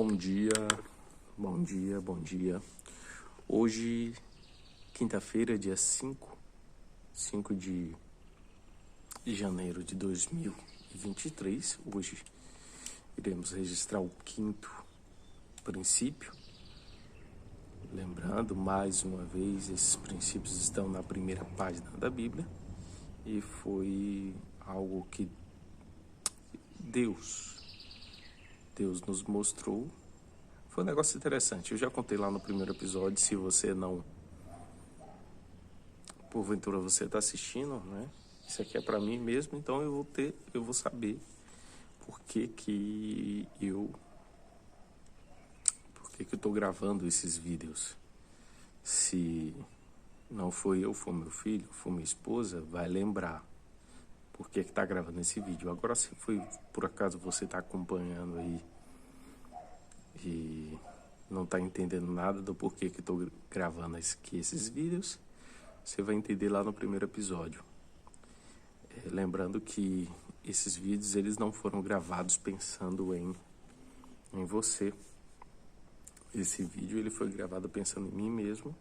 Bom dia, bom dia, bom dia. Hoje, quinta-feira, dia 5 de janeiro de 2023. Hoje iremos registrar o quinto princípio. Lembrando, mais uma vez, esses princípios estão na primeira página da Bíblia e foi algo que Deus nos mostrou. Foi um negócio interessante. Eu já contei lá no primeiro episódio. Se você não, porventura você está assistindo, né? Isso aqui é para mim mesmo, então eu vou saber por que eu estou gravando esses vídeos. Se não foi eu, for meu filho, for minha esposa, vai lembrar por que está gravando esse vídeo. Agora, se foi por acaso você está acompanhando aí e não está entendendo nada do porquê que estou gravando esses vídeos, você vai entender lá no primeiro episódio. Lembrando que esses vídeos eles não foram gravados pensando em você. Esse vídeo ele foi gravado pensando em mim mesmo,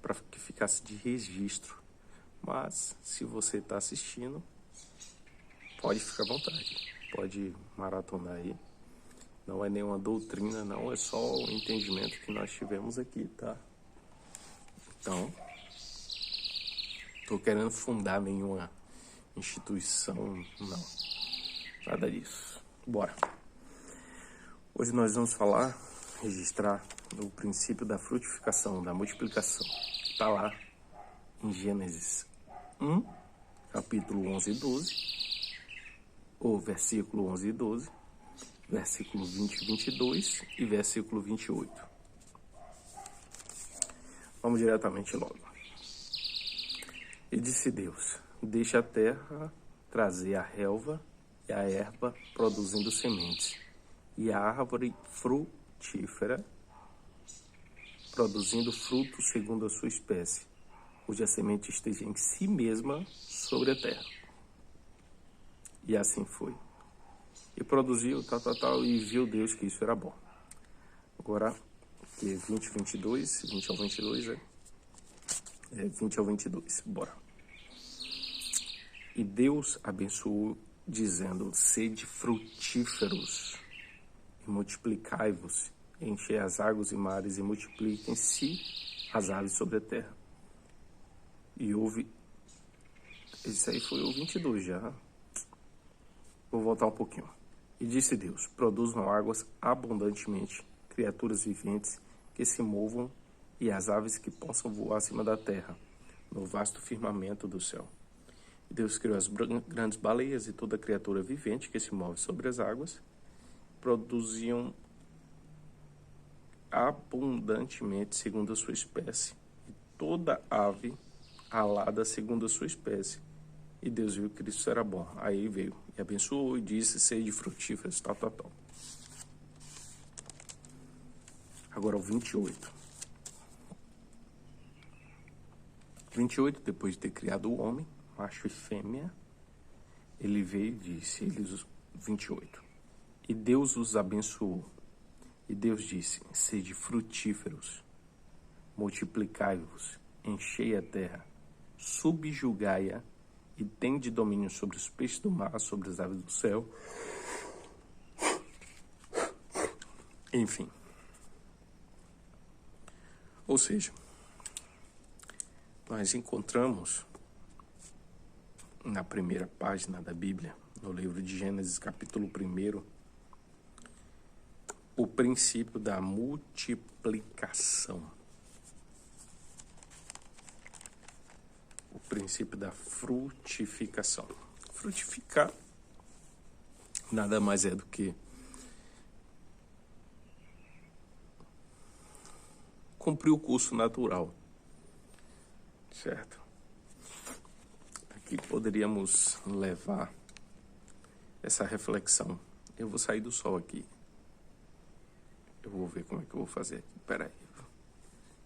para que ficasse de registro. Mas se você está assistindo, pode ficar à vontade, pode maratonar aí. Não é nenhuma doutrina, não, é só o entendimento que nós tivemos aqui, tá? Então, tô querendo fundar nenhuma instituição, não. Nada disso. Bora. Hoje nós vamos registrar o princípio da frutificação, da multiplicação. Tá lá em Gênesis 1, capítulo 11 e 12, ou versículo 11 e 12, versículo 20 e 22 e versículo 28. Vamos diretamente logo. E disse Deus: deixa a terra trazer a relva e a erva produzindo sementes, e a árvore frutífera produzindo fruto segundo a sua espécie, cuja semente esteja em si mesma sobre a terra. E assim foi. E produziu, e viu Deus que isso era bom. Agora, que 20 ao 22, 20 ao 22, bora. E Deus abençoou, dizendo: sede frutíferos, e multiplicai-vos, enchei as águas e mares, e multipliquem-se as aves sobre a terra. E houve... Esse aí foi o 22 já. Vou voltar um pouquinho. E disse Deus: produzam águas abundantemente, criaturas viventes que se movam, e as aves que possam voar acima da terra, no vasto firmamento do céu. E Deus criou as grandes baleias e toda criatura vivente que se move sobre as águas, produziam abundantemente segundo a sua espécie, e toda ave alada segundo a sua espécie. E Deus viu que isso era bom. Aí veio e abençoou e disse: sede frutíferos, tal. Agora o 28. 28, depois de ter criado o homem, macho e fêmea, ele veio e disse, 28. E Deus os abençoou. E Deus disse: sede frutíferos, multiplicai-vos, enchei a terra, subjugai-a, e tende domínio sobre os peixes do mar, sobre as aves do céu. Enfim. Ou seja, nós encontramos na primeira página da Bíblia, no livro de Gênesis, capítulo 1, o princípio da multiplicação. O princípio da frutificação. Frutificar nada mais é do que cumprir o curso natural, certo? Aqui poderíamos levar essa reflexão. Eu vou sair do sol aqui. Eu vou ver como é que eu vou fazer aqui.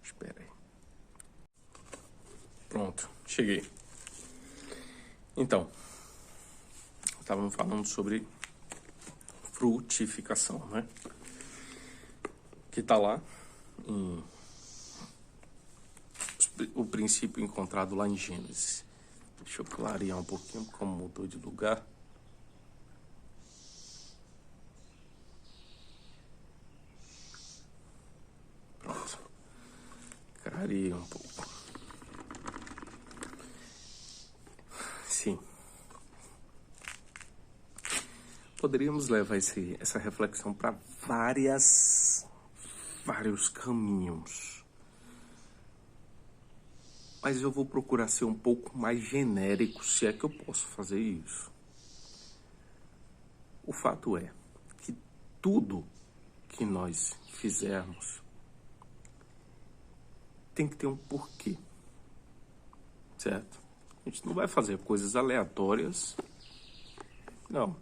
Espera aí. Pronto, cheguei. Então, estávamos falando sobre frutificação, né? que está lá, em, o princípio encontrado lá em Gênesis. Deixa eu clarear um pouquinho como mudou de lugar. Pronto. Clareei um pouco. Sim. Poderíamos levar essa reflexão para vários caminhos. Mas eu vou procurar ser um pouco mais genérico, se é que eu posso fazer isso. O fato é que tudo que nós fizermos tem que ter um porquê, certo? A gente não vai fazer coisas aleatórias, não.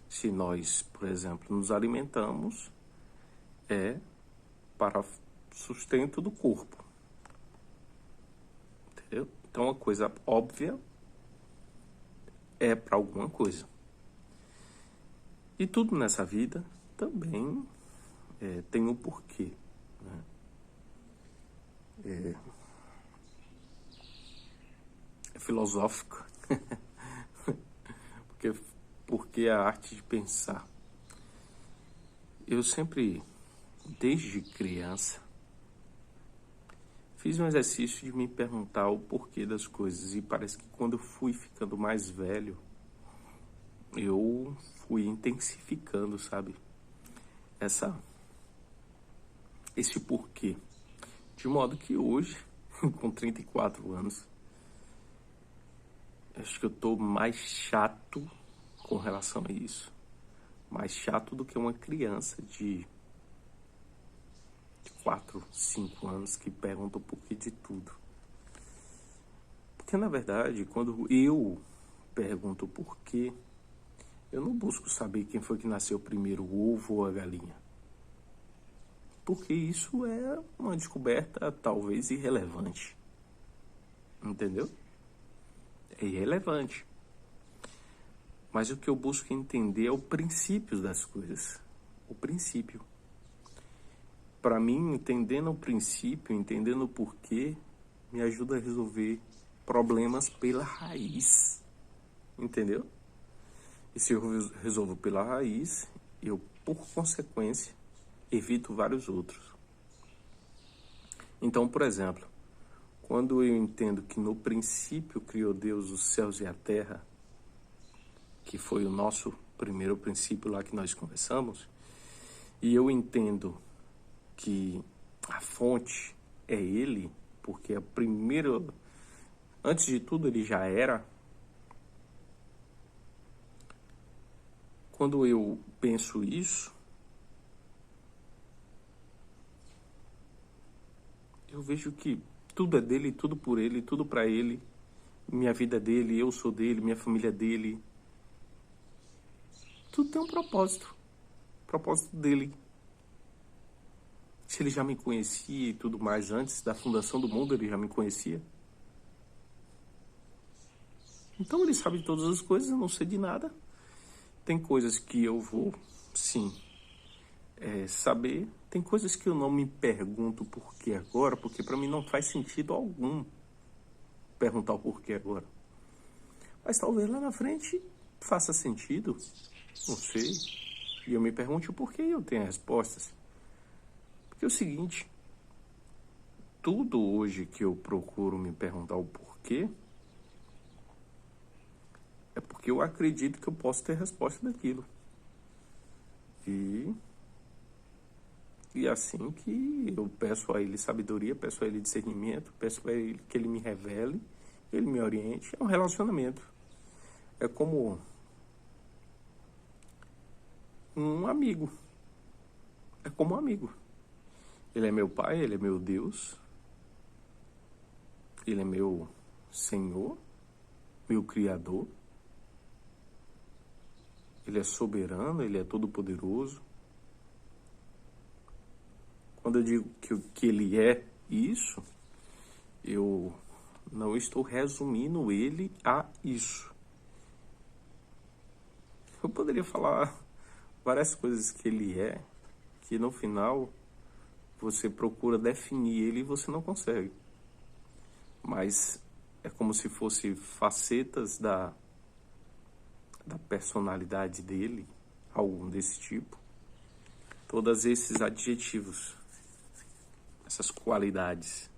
Se nós, por exemplo, nos alimentamos, é para sustento do corpo. Entendeu? Então, a coisa óbvia é para alguma coisa. E tudo nessa vida também tem um porquê. Né? É filosófico. Porque a arte de pensar. Eu sempre, desde criança, fiz um exercício de me perguntar o porquê das coisas. E parece que quando eu fui ficando mais velho, eu fui intensificando, sabe? Esse porquê. De modo que hoje, com 34 anos, acho que eu tô mais chato com relação a isso. Mais chato do que uma criança de 4, 5 anos que pergunta o porquê de tudo. Porque, na verdade, quando eu pergunto o porquê, eu não busco saber quem foi que nasceu primeiro, o ovo ou a galinha. Porque isso é uma descoberta talvez irrelevante. Entendeu? É irrelevante. Mas o que eu busco entender é o princípio das coisas. O princípio. Para mim, entendendo o princípio, entendendo o porquê, me ajuda a resolver problemas pela raiz. Entendeu? E se eu resolvo pela raiz, eu, por consequência, evito vários outros. Então, por exemplo, quando eu entendo que no princípio criou Deus os céus e a terra, que foi o nosso primeiro princípio lá que nós conversamos, e eu entendo que a fonte é Ele, porque a primeira, antes de tudo Ele já era. Quando eu penso isso, eu vejo que tudo é dele, tudo por ele, tudo para ele. Minha vida é dele, eu sou dele, minha família é dele. Tudo tem um propósito. Propósito dele. Se ele já me conhecia e tudo mais antes da fundação do mundo, ele já me conhecia. Então ele sabe de todas as coisas, eu não sei de nada. Tem coisas que eu vou, sim, saber. Tem coisas que eu não me pergunto por que agora, porque para mim não faz sentido algum perguntar o porquê agora. Mas talvez lá na frente faça sentido, não sei. E eu me pergunte o porquê e eu tenho respostas. Porque é o seguinte, tudo hoje que eu procuro me perguntar o porquê, é porque eu acredito que eu posso ter resposta daquilo. E assim que eu peço a ele sabedoria, peço a ele discernimento, peço a ele que ele me revele, ele me oriente. É um relacionamento. É como um amigo. É como um amigo. Ele é meu pai, ele é meu Deus. Ele é meu Senhor, meu Criador. Ele é soberano, ele é todo-poderoso. Quando eu digo que ele é isso, eu não estou resumindo ele a isso. Eu poderia falar várias coisas que ele é, que no final Você procura definir ele e você não consegue. Mas é como se fosse facetas da personalidade dele, algum desse tipo. Todos esses adjetivos, essas qualidades.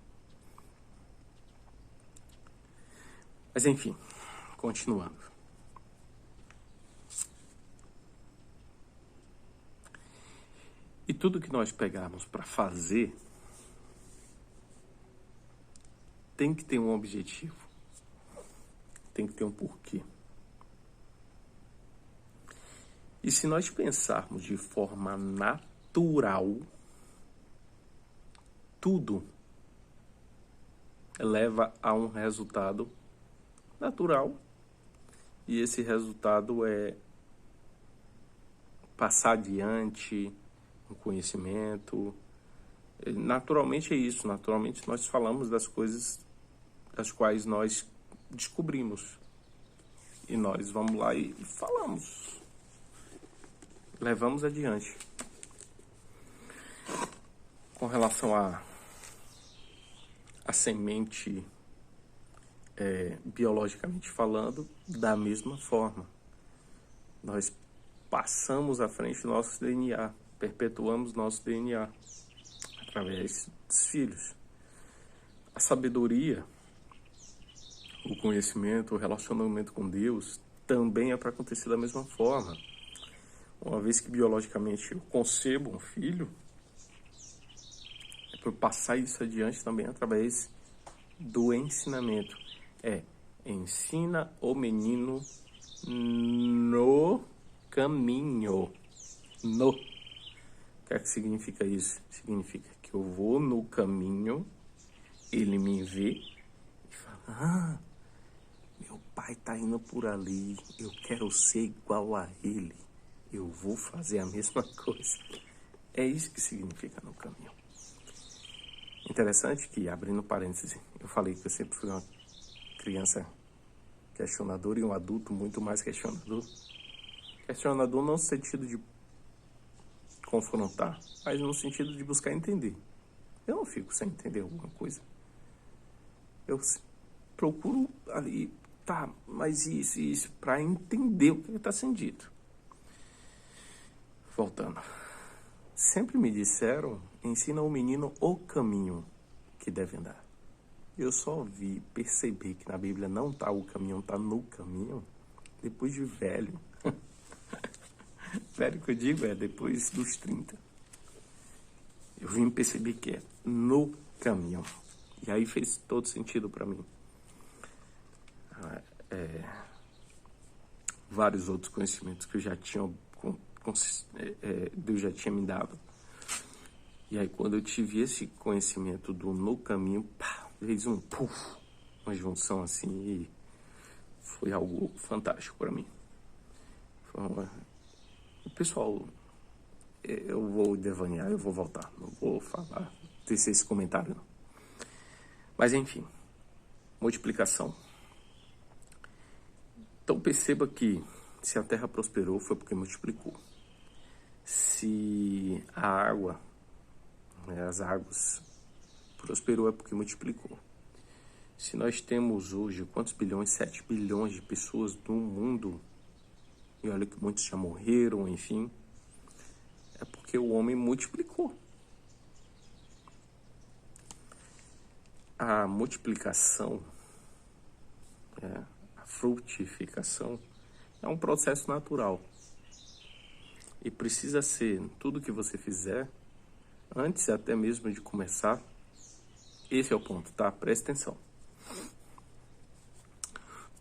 Mas enfim, continuando. E tudo que nós pegarmos para fazer tem que ter um objetivo, tem que ter um porquê. E se nós pensarmos de forma natural, tudo leva a um resultado natural. E esse resultado é passar adiante um conhecimento. Naturalmente é isso. Naturalmente nós falamos das coisas das quais nós descobrimos. E nós vamos lá e falamos. Levamos adiante. Com relação à semente, biologicamente falando, da mesma forma. Nós passamos à frente nosso DNA, perpetuamos nosso DNA através dos filhos. A sabedoria, o conhecimento, o relacionamento com Deus também é para acontecer da mesma forma. Uma vez que biologicamente eu concebo um filho, é para passar isso adiante também através do ensinamento. Ensina o menino no caminho. No. O que é que significa isso? Significa que eu vou no caminho, ele me vê e fala, meu pai está indo por ali, eu quero ser igual a ele, eu vou fazer a mesma coisa. É isso que significa no caminho. Interessante que, abrindo parênteses, eu falei que eu sempre fui uma criança questionadora e um adulto muito mais questionador. Questionador não no sentido de confrontar, mas no sentido de buscar entender. Eu não fico sem entender alguma coisa. Eu procuro ali, mas isso, para entender o que está sendo dito. Voltando. Sempre me disseram, ensina o menino o caminho que deve andar. Eu só vi perceber que na Bíblia não está o caminho, está no caminho, depois de velho. Velho que eu digo depois dos 30. Eu vim perceber que é no caminho. E aí fez todo sentido para mim. Vários outros conhecimentos que eu já tinha, Deus já tinha me dado. E aí quando eu tive esse conhecimento do no caminho, fez uma junção assim e foi algo fantástico para mim. Pessoal, eu vou devanear, eu vou voltar, não vou falar, tecer esse comentário não. Mas enfim, multiplicação. Então perceba que se a terra prosperou foi porque multiplicou. Se a água, as águas prosperou é porque multiplicou. Se nós temos hoje quantos bilhões? 7 bilhões de pessoas no mundo, e olha que muitos já morreram, enfim, é porque o homem multiplicou. A multiplicação, a frutificação, é um processo natural. E precisa ser, tudo que você fizer, antes até mesmo de começar, esse é o ponto, tá? Presta atenção.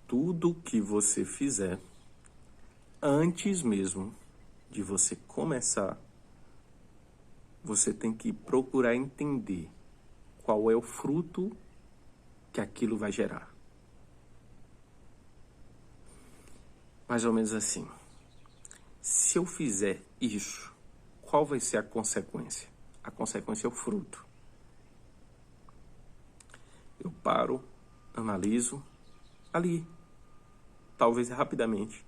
Tudo que você fizer, antes mesmo de você começar, você tem que procurar entender qual é o fruto que aquilo vai gerar. Mais ou menos assim. Se eu fizer isso, qual vai ser a consequência? A consequência é o fruto. Eu paro, analiso, ali, talvez rapidamente,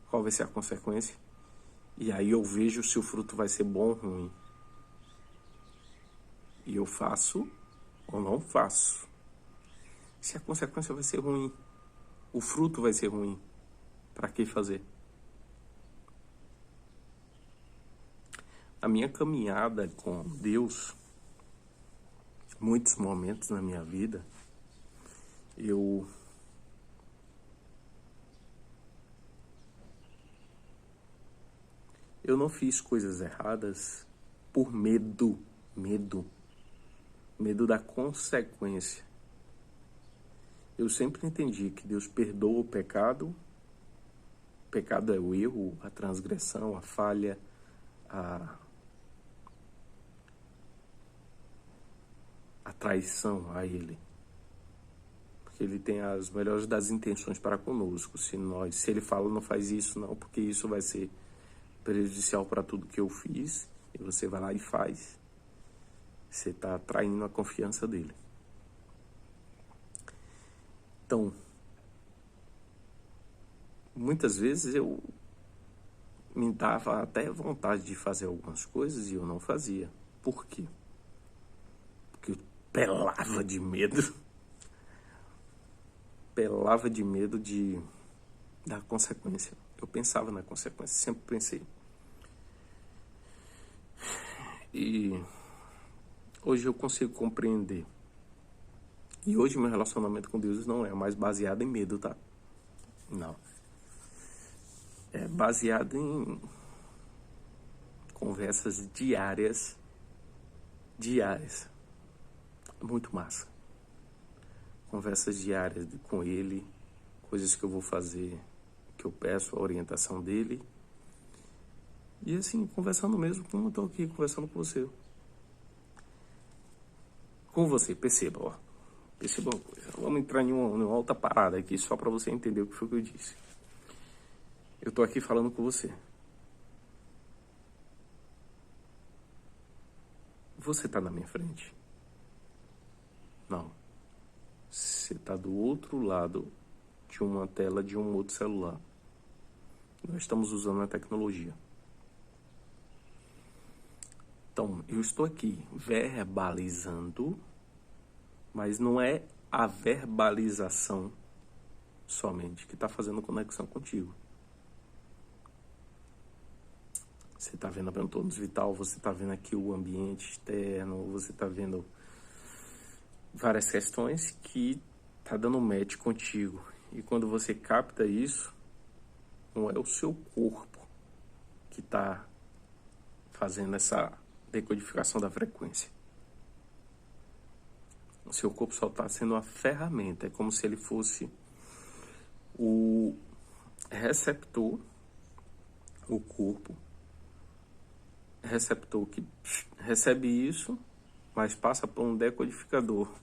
qual vai ser a consequência, e aí eu vejo se o fruto vai ser bom ou ruim. E eu faço ou não faço. Se a consequência vai ser ruim, o fruto vai ser ruim, para que fazer? A minha caminhada com Deus, muitos momentos na minha vida, eu não fiz coisas erradas por medo da consequência. Eu sempre entendi que Deus perdoa o pecado. O pecado é o erro, a transgressão, a falha, a traição a Ele. Porque Ele tem as melhores das intenções para conosco. Se Ele fala, não faz isso não, porque isso vai ser prejudicial para tudo que eu fiz, e você vai lá e faz, você está traindo a confiança dele. Então, muitas vezes eu me dava até vontade de fazer algumas coisas e eu não fazia. Por quê? Porque eu pelava de medo. Pelava de medo da consequência. Eu pensava na consequência, sempre pensei. E hoje eu consigo compreender. E hoje meu relacionamento com Deus não é mais baseado em medo, tá? Não. É baseado em conversas diárias. Muito massa. Conversas diárias com Ele, coisas que eu vou fazer, que eu peço a orientação dele. E assim, conversando mesmo, como eu tô aqui conversando com você. Com você, perceba, ó. Perceba uma coisa. Vamos entrar em uma outra parada aqui, só para você entender o que foi que eu disse. Eu tô aqui falando com você. Você tá na minha frente? Não. Você tá do outro lado de uma tela de um outro celular. Nós estamos usando a tecnologia. Então, eu estou aqui verbalizando, mas não é a verbalização somente que está fazendo conexão contigo. Você está vendo a Bentônus Vital, você está vendo aqui o ambiente externo, você está vendo várias questões que tá dando match contigo. E quando você capta isso, não é o seu corpo que está fazendo essa decodificação da frequência. O seu corpo só está sendo uma ferramenta. É como se ele fosse o receptor, o corpo, receptor que recebe isso, mas passa por um decodificador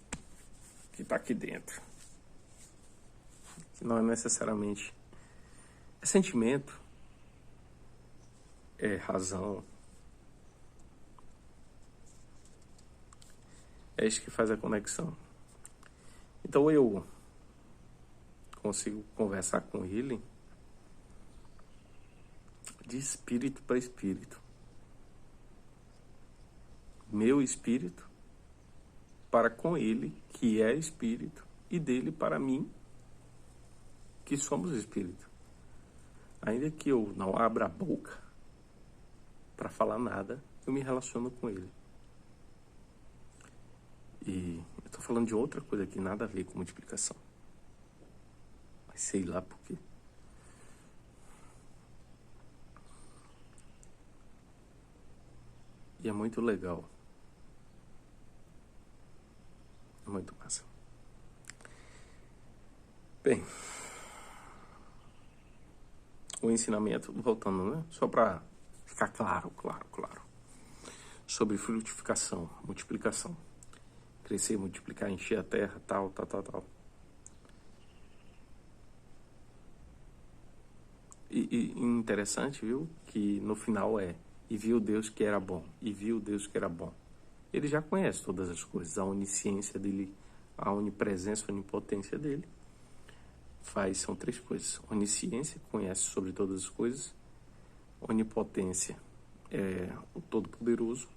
que está aqui dentro. Que não é necessariamente... É sentimento, é razão. É isso que faz a conexão. Então eu consigo conversar com ele de espírito para espírito. Meu espírito para com ele, que é espírito, e dele para mim, que somos espírito. Ainda que eu não abra a boca para falar nada, eu me relaciono com ele. E eu estou falando de outra coisa que nada a ver com multiplicação. Mas sei lá por quê. E é muito legal. É muito massa. Bem, o ensinamento, voltando, né? Só para ficar claro. Sobre frutificação, multiplicação. Crescer, multiplicar, encher a terra, tal. E interessante, viu? Que no final e viu Deus que era bom. E viu Deus que era bom. Ele já conhece todas as coisas. A onisciência dele, a onipresença, a onipotência dele. São três coisas. Onisciência, conhece sobre todas as coisas. Onipotência é o Todo-Poderoso.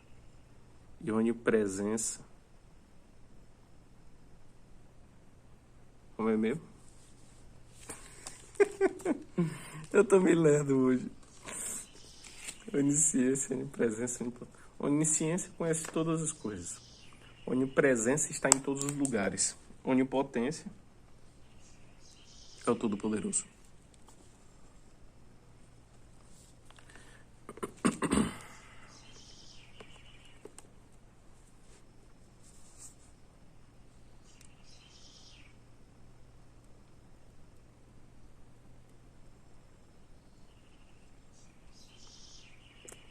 e onipresença. Como é mesmo? Eu tô me lendo hoje. Onisciência, onipresença, onipotência. Onisciência conhece todas as coisas. Onipresença está em todos os lugares. Onipotência é o Todo-Poderoso.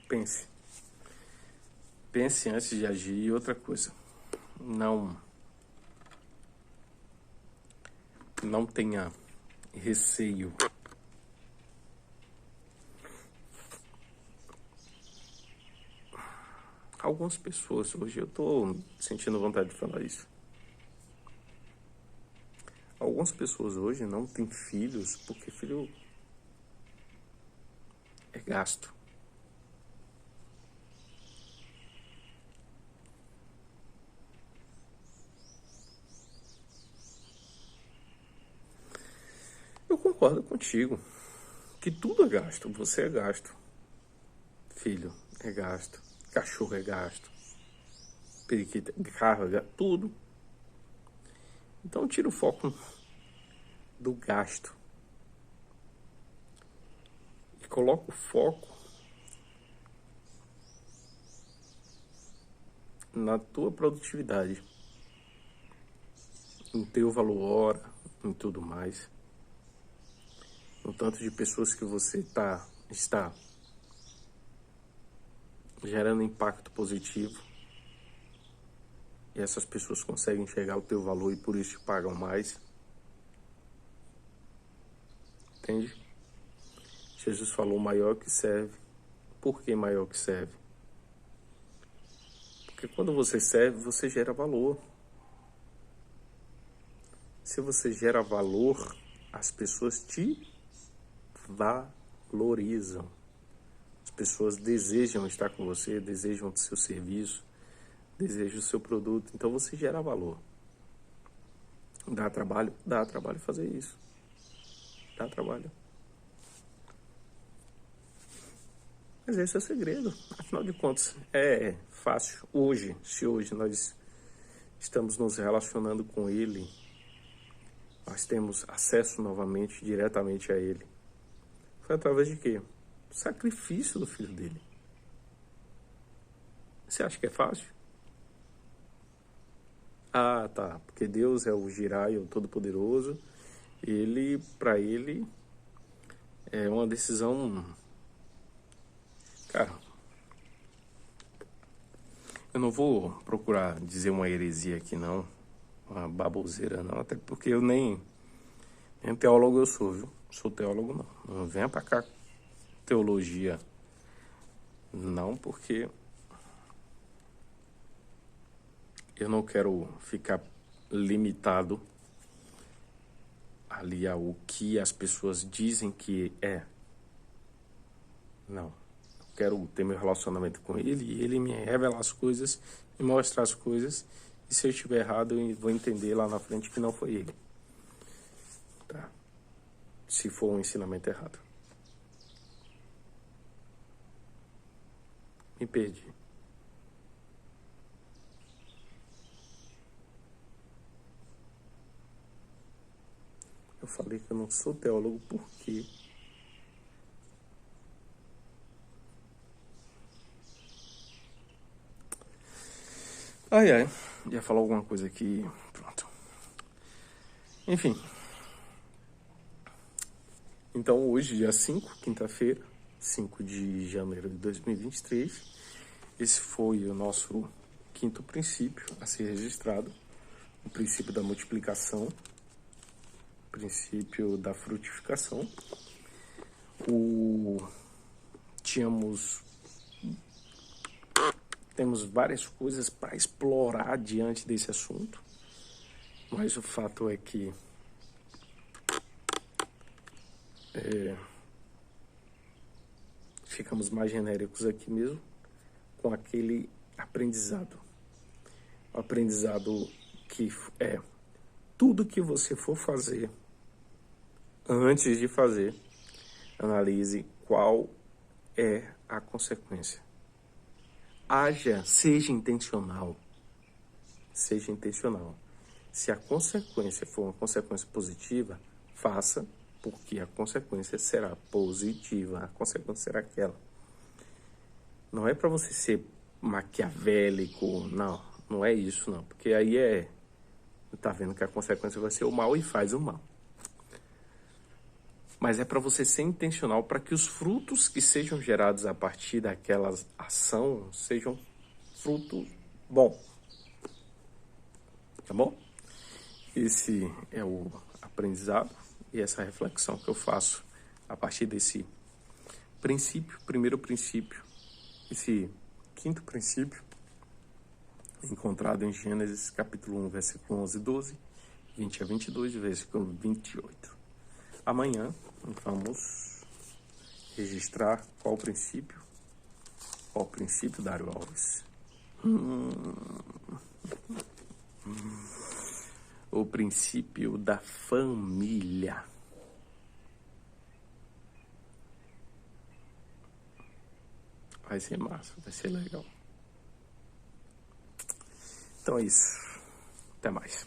Pense. Pense antes de agir. E outra coisa, não tenha receio. Algumas pessoas, hoje eu tô sentindo vontade de falar isso. Algumas pessoas hoje não têm filhos porque filho é gasto. Eu concordo contigo que tudo é gasto. Você é gasto. Filho é gasto. Cachorro é gasto. Periquita, carro é gasto. Tudo. Então tira o foco do gasto e coloca o foco na tua produtividade, no teu valor hora, em tudo mais, no tanto de pessoas que você está gerando impacto positivo e essas pessoas conseguem enxergar o teu valor e por isso te pagam mais. Entende? Jesus falou maior que serve. Por que maior que serve? Porque quando você serve, você gera valor. Se você gera valor, as pessoas te valorizam. As pessoas desejam estar com você, desejam o seu serviço, desejam o seu produto. Então você gera valor. Dá trabalho? Dá trabalho fazer isso. Dá trabalho. Mas esse é o segredo. Afinal de contas, é fácil. Hoje, se hoje nós estamos nos relacionando com Ele, nós temos acesso novamente, diretamente a Ele. Foi através de quê? Do sacrifício do Filho dele. Você acha que é fácil? Ah, tá. Porque Deus é o Jirai, o Todo-Poderoso. Para ele, é uma decisão... Cara, eu não vou procurar dizer uma heresia aqui, não. Uma baboseira, não. Até porque eu nem teólogo eu sou, viu? Sou teólogo, não. Não venha pra cá teologia. Não, porque eu não quero ficar limitado ali ao que as pessoas dizem que é. Não. Eu quero ter meu relacionamento com ele e ele me revelar as coisas, me mostrar as coisas. E se eu estiver errado, eu vou entender lá na frente que não foi ele. Tá? Se for um ensinamento errado. Me perdi. Eu falei que eu não sou teólogo porque... Ai, ia falar alguma coisa aqui, pronto. Enfim. Então hoje, dia 5, quinta-feira, 5 de janeiro de 2023, esse foi o nosso quinto princípio a ser registrado, o princípio da multiplicação, o princípio da frutificação. Temos várias coisas para explorar diante desse assunto, mas o fato é que ficamos mais genéricos aqui mesmo, com aquele aprendizado. O aprendizado que é tudo que você for fazer, antes de fazer, analise qual é a consequência. Seja intencional. Seja intencional. Se a consequência for uma consequência positiva, faça, porque a consequência será positiva. A consequência será aquela. Não é para você ser maquiavélico, não é isso, não. Porque aí tá vendo que a consequência vai ser o mal e faz o mal. Mas é para você ser intencional para que os frutos que sejam gerados a partir daquela ação sejam fruto bom. Tá bom? Esse é o aprendizado e essa reflexão que eu faço a partir desse princípio, primeiro princípio, esse quinto princípio, encontrado em Gênesis capítulo 1, versículo 11 e 12, 20 a 22 e versículo 28. Amanhã vamos registrar qual princípio? Qual princípio, Dário Alves? O princípio da família. Vai ser massa, vai ser legal. Então é isso. Até mais.